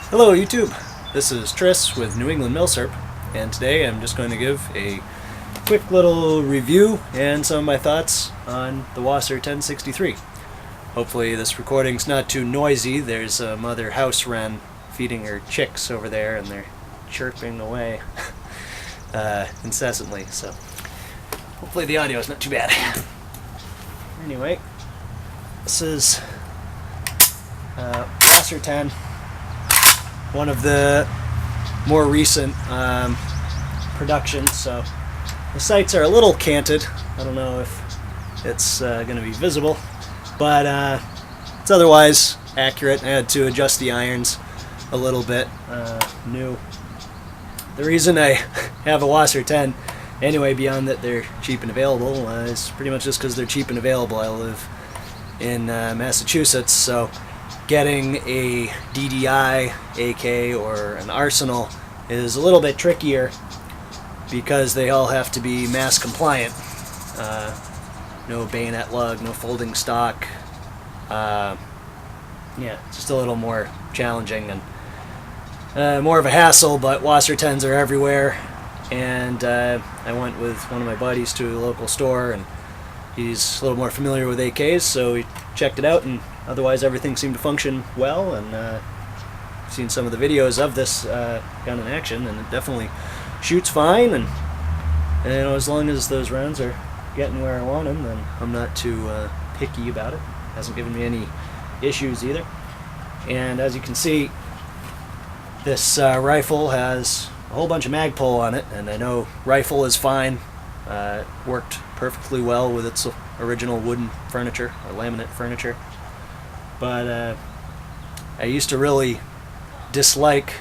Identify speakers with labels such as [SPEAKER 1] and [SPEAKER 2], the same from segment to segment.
[SPEAKER 1] Hello YouTube, this is Tris with New England Milsurp, and today I'm just going to give a quick little review and some of my thoughts on the WASR-10 Hopefully this recording's not too noisy. There's a mother house wren feeding her chicks over there and they're chirping away incessantly, so hopefully the audio is not too bad. Anyway, this is WASR-10. One of the more recent productions, so the sights are a little canted. I don't know if it's going to be visible, but it's otherwise accurate. I had to adjust the irons a little bit new. The reason I have a WASR-10 anyway, beyond that they're cheap and available, is pretty much just because they're cheap and available. I live in Massachusetts, so getting a DDI, AK, or an Arsenal is a little bit trickier because they all have to be mass compliant. No bayonet lug, no folding stock. Yeah, it's just a little more challenging and more of a hassle, but WASR-10s are everywhere. And I went with one of my buddies to a local store, and he's a little more familiar with AKs, so we checked it out, and otherwise everything seemed to function well. And I've seen some of the videos of this gun in action, and it definitely shoots fine. And you know, as long as those rounds are getting where I want them, then I'm not too picky about it. Hasn't given me any issues either. And as you can see, this rifle has a whole bunch of Magpul on it, and I know rifle is fine. It worked perfectly well with its original wooden furniture or laminate furniture. But I used to really dislike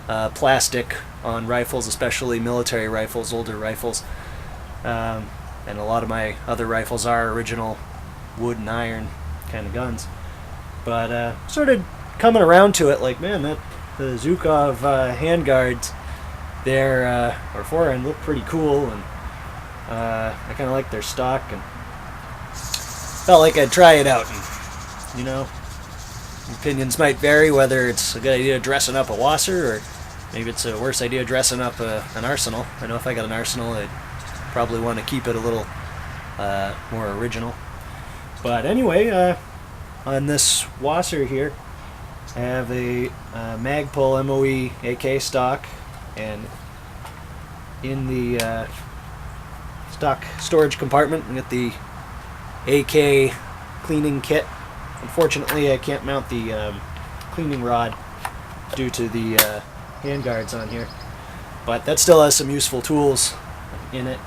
[SPEAKER 1] plastic on rifles, especially military rifles, older rifles. And a lot of my other rifles are original wood and iron kind of guns. But started coming around to it, like, man, the Zhukov handguards there, or forehand, look pretty cool, and I kind of like their stock, and felt like I'd try it out. And, you know, opinions might vary whether it's a good idea dressing up a WASR, or maybe it's a worse idea dressing up an Arsenal. I know if I got an Arsenal, I'd probably want to keep it a little more original. But anyway, on this WASR here, I have a Magpul MOE AK stock, and in the stock storage compartment I get the AK cleaning kit. Unfortunately, I can't mount the cleaning rod due to the handguards on here, but that still has some useful tools in it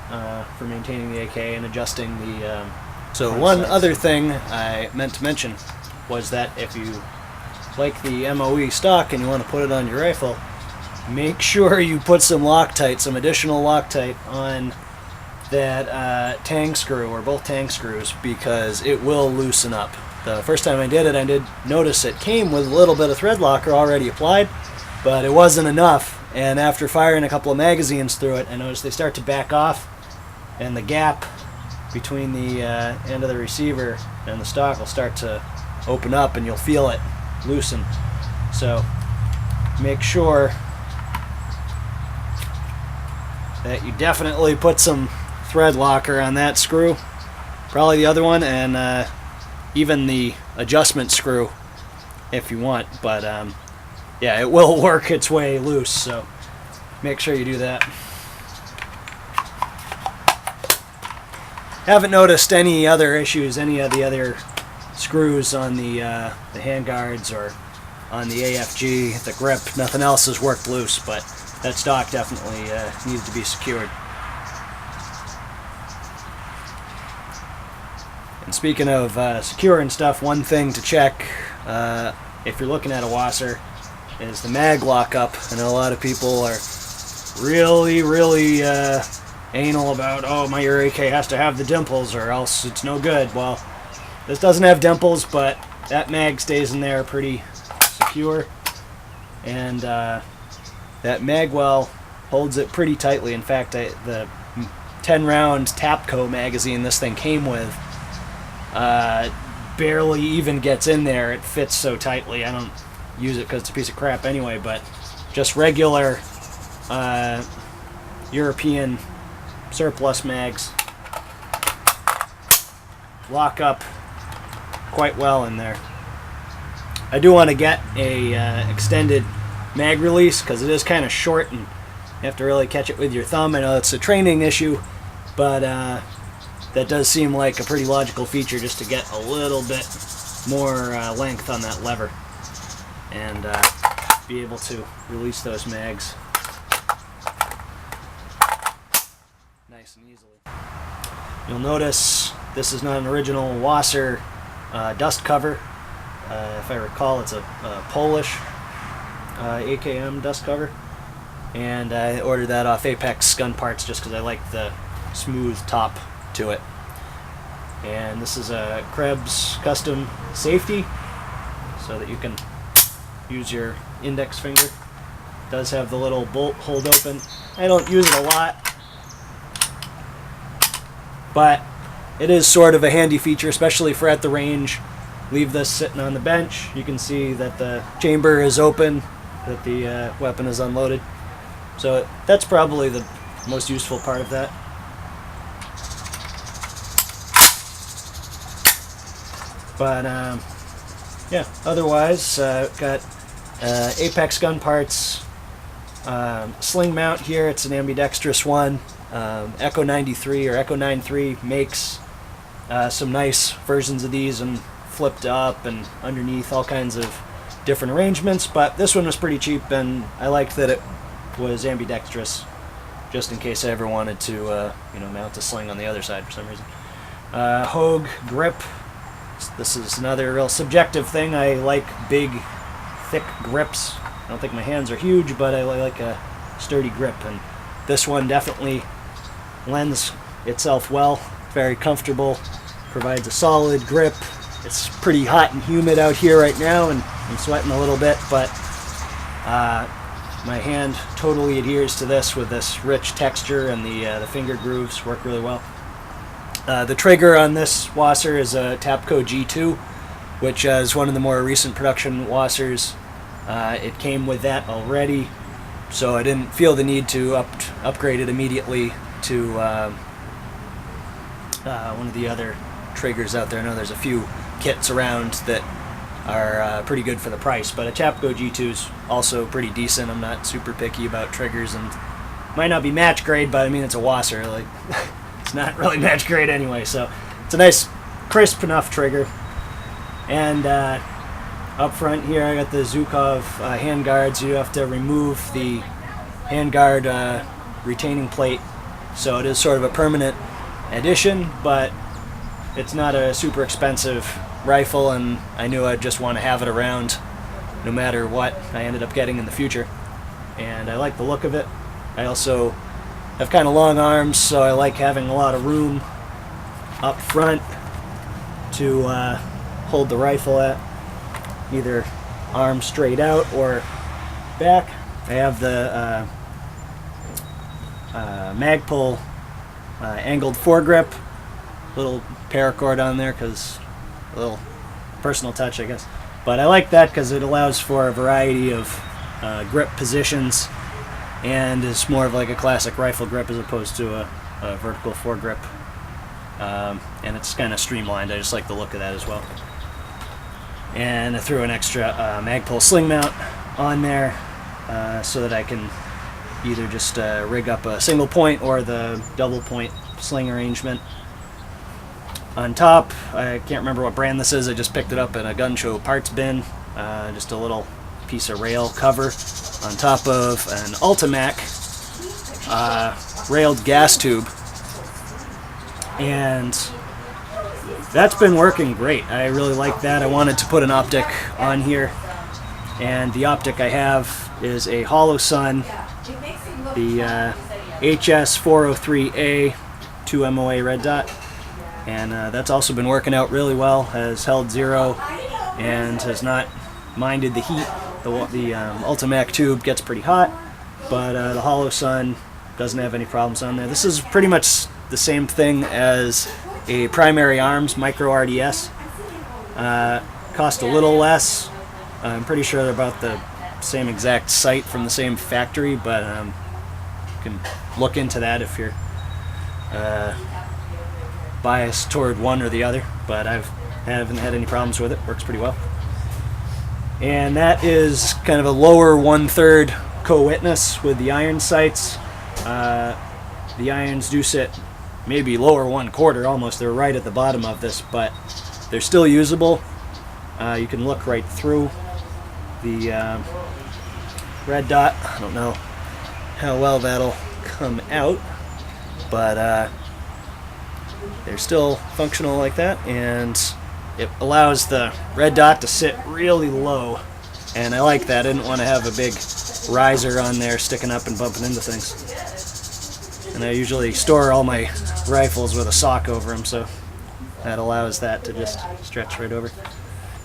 [SPEAKER 1] for maintaining the AK and adjusting the so one size. Other thing I meant to mention was that if you like the MOE stock and you want to put it on your rifle, make sure you put some Loctite, some additional Loctite on that tang screw, or both tang screws, because it will loosen up. The first time I did it, I did notice it came with a little bit of thread locker already applied, but it wasn't enough. And after firing a couple of magazines through it, I noticed they start to back off, and the gap between the end of the receiver and the stock will start to open up, and you'll feel it loosen. So make sure that you definitely put some thread locker on that screw, probably the other one, and even the adjustment screw if you want. But yeah, it will work its way loose, so make sure you do that. Haven't noticed any other issues, any of the other screws on the handguards or on the AFG, the grip. Nothing else has worked loose, but that stock definitely needs to be secured. And speaking of securing stuff, one thing to check if you're looking at a WASR is the mag lockup. I know a lot of people are really anal about, oh, my AK has to have the dimples or else it's no good. Well, this doesn't have dimples, but that mag stays in there pretty secure, and that mag well holds it pretty tightly. In fact, the 10-round Tapco magazine this thing came with barely even gets in there. It fits so tightly. I don't use it because it's a piece of crap anyway, but just regular European surplus mags lock up quite well in there. I do want to get a extended mag release because it is kind of short and you have to really catch it with your thumb. I know it's a training issue, but that does seem like a pretty logical feature just to get a little bit more length on that lever and be able to release those mags nice and easily. You'll notice this is not an original WASR dust cover. If I recall, it's a Polish AKM dust cover, and I ordered that off Apex Gun Parts just because I like the smooth top to it. And this is a Krebs custom safety, so that you can use your index finger. It does have the little bolt hold open. I don't use it a lot, but it is sort of a handy feature, especially for at the range. Leave this sitting on the bench. You can see that the chamber is open, that the weapon is unloaded. So that's probably the most useful part of that. But yeah, otherwise, got Apex Gun Parts Sling Mount here. It's an ambidextrous one. Echo 93 or Echo 93 makes some nice versions of these and flipped up and underneath, all kinds of different arrangements, but this one was pretty cheap and I liked that it was ambidextrous just in case I ever wanted to mount a sling on the other side for some reason. Hogue Grip. This is another real subjective thing. I like big, thick grips. I don't think my hands are huge, but I like a sturdy grip, and this one definitely lends itself well. Very comfortable, provides a solid grip. It's pretty hot and humid out here right now, and I'm sweating a little bit, but my hand totally adheres to this with this rich texture, and the finger grooves work really well. The trigger on this WASR is a Tapco G2, which is one of the more recent production WASRs. It came with that already, so I didn't feel the need to upgrade it immediately to one of the other triggers out there. I know there's a few kits around that are pretty good for the price, but a Tapco G2 is also pretty decent. I'm not super picky about triggers, and might not be match grade, but I mean, it's a WASR. Like, it's not really match grade anyway, so it's a nice, crisp enough trigger. And up front here, I got the Zukov hand guards. You have to remove the handguard retaining plate, so it is sort of a permanent addition, but it's not a super expensive rifle, and I knew I'd just want to have it around no matter what I ended up getting in the future. And I like the look of it. I also have kind of long arms, so I like having a lot of room up front to hold the rifle at, either arm straight out or back. I have the Magpul angled foregrip, little paracord on there because a little personal touch, I guess. But I like that because it allows for a variety of grip positions and is more of like a classic rifle grip as opposed to a vertical foregrip. And it's kind of streamlined. I just like the look of that as well. And I threw an extra Magpul sling mount on there so that I can either just rig up a single point or the double point sling arrangement. On top, I can't remember what brand this is. I just picked it up in a gun show parts bin. Just a little piece of rail cover on top of an Ultimac railed gas tube. And that's been working great. I really like that. I wanted to put an optic on here, and the optic I have is a Hollow Sun, the HS403A 2 MOA red dot, and that's also been working out really well. Has held zero and has not minded the heat. The Ultimac tube gets pretty hot, but the Hollow Sun doesn't have any problems on there. This is pretty much the same thing as a Primary Arms micro RDS. Cost a little less, I'm pretty sure they're about the same exact sight from the same factory, but you can look into that if you're biased toward one or the other. But I haven't had any problems with it. Works pretty well. And that is kind of a lower 1/3 co-witness with the iron sights. The irons do sit maybe lower 1/4 almost. They're right at the bottom of this, but they're still usable. You can look right through the red dot. I don't know how well that'll come out, but they're still functional like that, and it allows the red dot to sit really low, and I like that. I didn't want to have a big riser on there sticking up and bumping into things. And I usually store all my rifles with a sock over them, so that allows that to just stretch right over.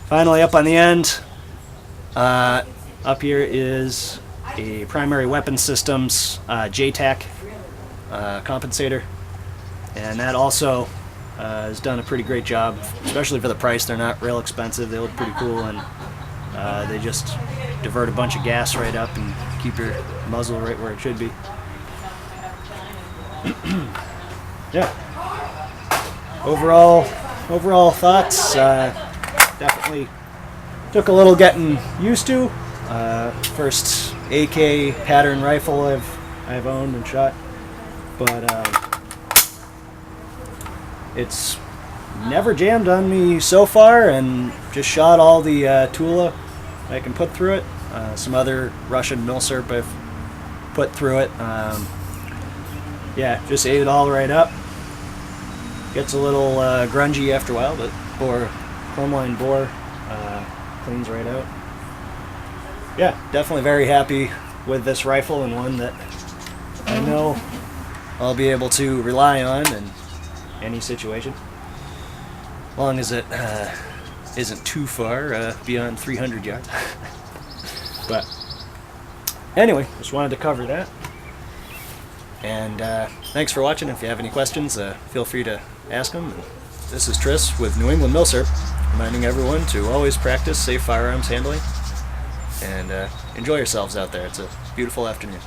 [SPEAKER 1] Finally, up on the end, up here is a primary weapon systems Jtac compensator, and that also has done a pretty great job, especially for the price. They're not real expensive. They look pretty cool, and they just divert a bunch of gas right up and keep your muzzle right where it should be. Yeah. Overall thoughts. Definitely took a little getting used to. First AK pattern rifle I've owned and shot, but it's never jammed on me so far, and just shot all the Tula I can put through it. Some other Russian milsurp I've put through it. Yeah, just ate it all right up. Gets a little grungy after a while, but chromeline bore cleans right out. Yeah, definitely very happy with this rifle, and one that I know I'll be able to rely on in any situation, as long as it isn't too far beyond 300 yards. But anyway, just wanted to cover that. And thanks for watching. If you have any questions, feel free to ask them. And this is Tris with New England Milsurp, reminding everyone to always practice safe firearms handling, and enjoy yourselves out there. It's a beautiful afternoon.